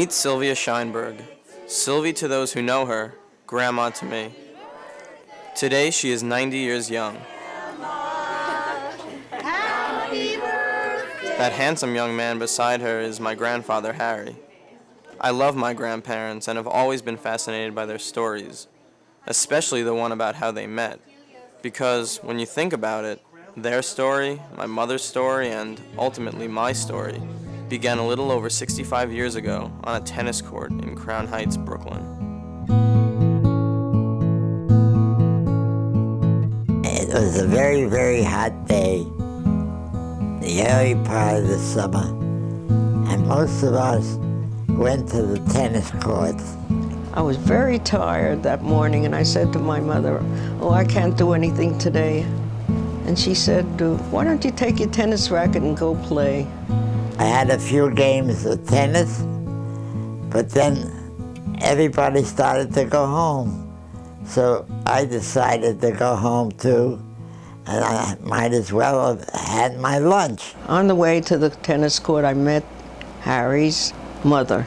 Meet Sylvia Scheinberg. Sylvie to those who know her, Grandma to me. Today she is 90 years young. That handsome young man beside her is my grandfather, Harry. I love my grandparents and have always been fascinated by their stories, especially the one about how they met. Because when you think about it, their story, my mother's story, and ultimately my story began a little over 65 years ago on a tennis court in Crown Heights, Brooklyn. It was a very, very hot day, the early part of the summer, and most of us went to the tennis courts. I was very tired that morning, and I said to my mother, "Oh, I can't do anything today." And she said, "Why don't you take your tennis racket and go play?" I had a few games of tennis, but then everybody started to go home. So I decided to go home too, and I might as well have had my lunch. On the way to the tennis court, I met Harry's mother.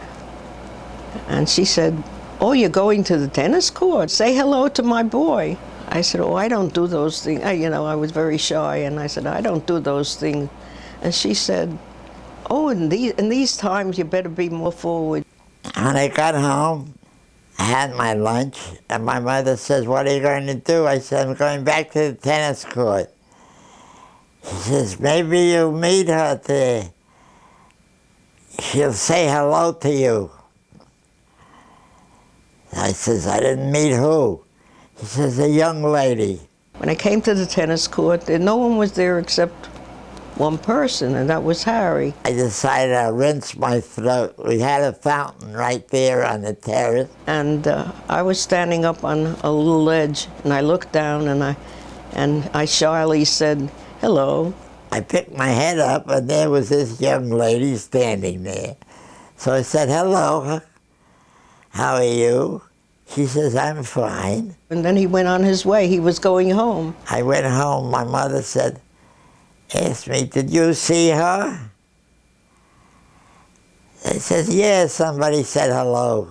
And she said, "Oh, you're going to the tennis court? Say hello to my boy." I said, "Oh, I don't do those things." I was very shy, and I said, "I don't do those things." And she said, "Oh, in these times, you better be more forward." When I got home, I had my lunch, and my mother says, "What are you going to do?" I said, "I'm going back to the tennis court." She says, "Maybe you'll meet her there. She'll say hello to you." I says, "I didn't meet who?" He says, "A young lady." When I came to the tennis court, no one was there except one person, and that was Harry. I decided I'd rinse my throat. We had a fountain right there on the terrace. And I was standing up on a little ledge, and I looked down, and I shyly said, "Hello." I picked my head up, and there was this young lady standing there. So I said, "Hello, how are you?" She says, "I'm fine." And then he went on his way. He was going home. I went home. My mother asked me, "Did you see her?" I said, "Yeah, somebody said hello."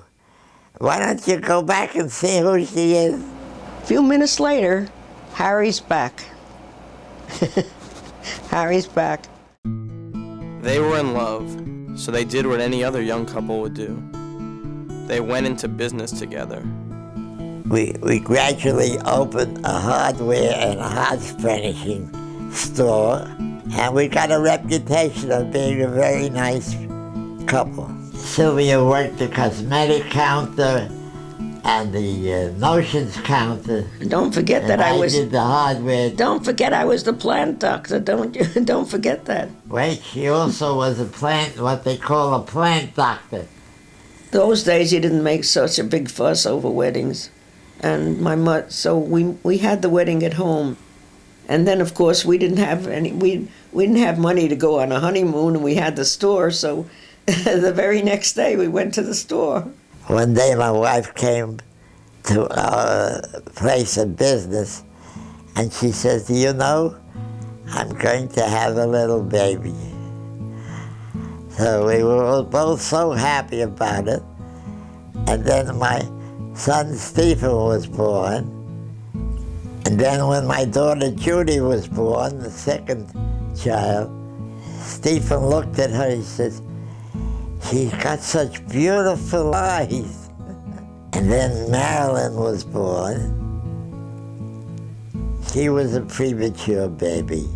"Why don't you go back and see who she is?" A few minutes later, Harry's back. Harry's back. They were in love, so they did what any other young couple would do. They went into business together. We gradually opened a hardware and a house furnishing store, and we got a reputation of being a very nice couple. Sylvia worked the cosmetic counter and the notions counter. Don't forget that I did the hardware. Don't forget I was the plant doctor. Don't forget that. Wait, she also was what they call a plant doctor. Those days you didn't make such a big fuss over weddings, and so we had the wedding at home, and then of course we didn't have money to go on a honeymoon, and we had the store, so the very next day we went to the store. One day my wife came to our place of business, and she says, "Do you know, I'm going to have a little baby." So we were both so happy about it. And then my son Stephen was born. And then when my daughter Judy was born, the second child, Stephen looked at her, he says, "She's got such beautiful eyes." And then Marilyn was born. She was a premature baby.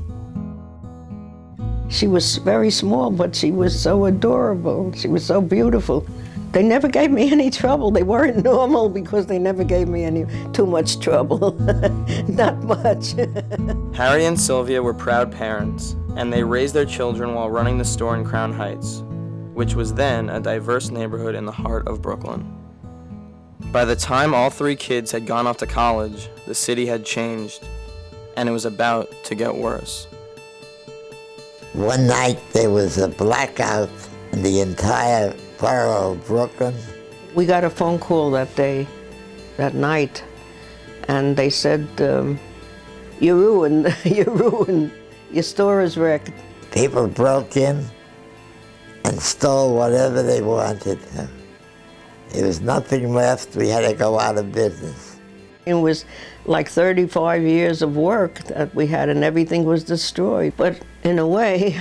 She was very small, but she was so adorable. She was so beautiful. They never gave me any trouble. They weren't normal because they never gave me too much trouble. Not much. Harry and Sylvia were proud parents, and they raised their children while running the store in Crown Heights, which was then a diverse neighborhood in the heart of Brooklyn. By the time all three kids had gone off to college, the city had changed, and it was about to get worse. One night there was a blackout in the entire borough of Brooklyn. We got a phone call that night, and they said, "You're ruined, you're ruined, your store is wrecked." People broke in and stole whatever they wanted. There was nothing left. We had to go out of business. It was like 35 years of work that we had, and everything was destroyed. But in a way,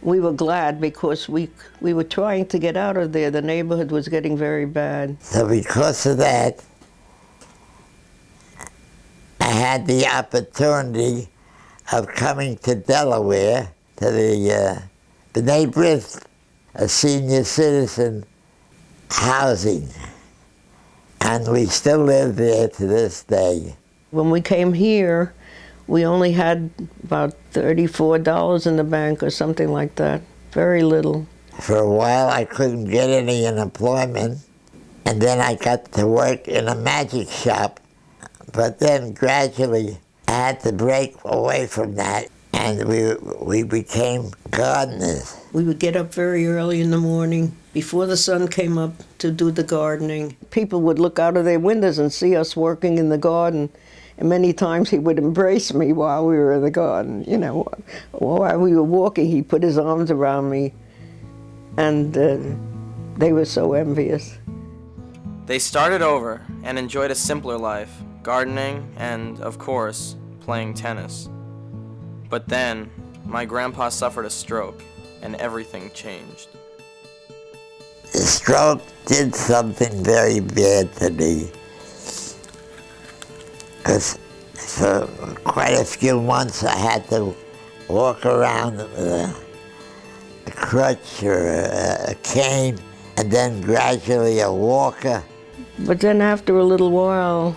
we were glad because we were trying to get out of there. The neighborhood was getting very bad. So because of that, I had the opportunity of coming to Delaware to the neighborhood, a senior citizen housing. And we still live there to this day. When we came here, we only had about $34 in the bank or something like that. Very little. For a while, I couldn't get any unemployment, and then I got to work in a magic shop. But then gradually, I had to break away from that, and we became gardeners. We would get up very early in the morning, before the sun came up, to do the gardening. People would look out of their windows and see us working in the garden. And many times he would embrace me while we were in the garden. You know, while we were walking, he put his arms around me, and they were so envious. They started over and enjoyed a simpler life, gardening and, of course, playing tennis. But then, my grandpa suffered a stroke, and everything changed. The stroke did something very bad to me. Because for quite a few months I had to walk around with a crutch or a cane, and then gradually a walker. But then after a little while,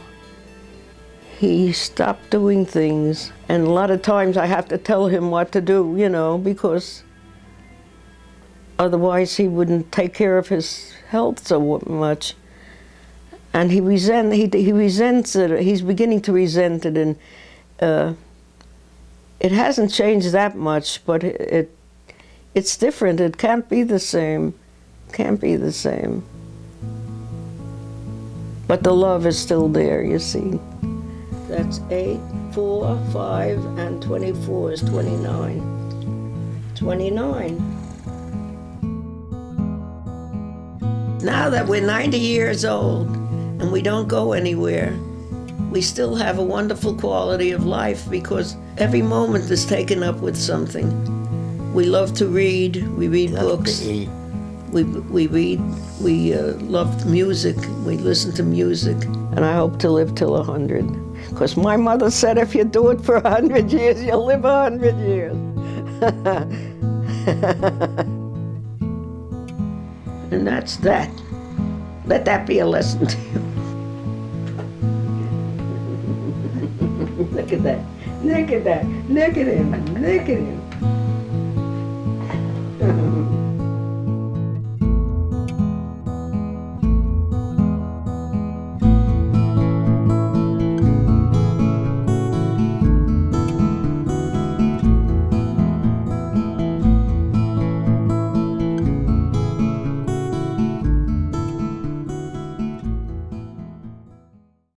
he stopped doing things. And a lot of times I have to tell him what to do, you know, because otherwise he wouldn't take care of his health so much. And he resents it. He's beginning to resent it, and it hasn't changed that much, but it's different. It can't be the same. Can't be the same. But the love is still there, you see. That's 8, 4, 5, and 24 is 29. 29. Now that we're 90 years old and we don't go anywhere, we still have a wonderful quality of life because every moment is taken up with something. We love to read. We read books. We read. We love music. We listen to music. And I hope to live till 100. Because my mother said if you do it for 100 years, you'll live 100 years. And that's that. Let that be a lesson to you. Look at that. Look at that. Look at him. Look at him.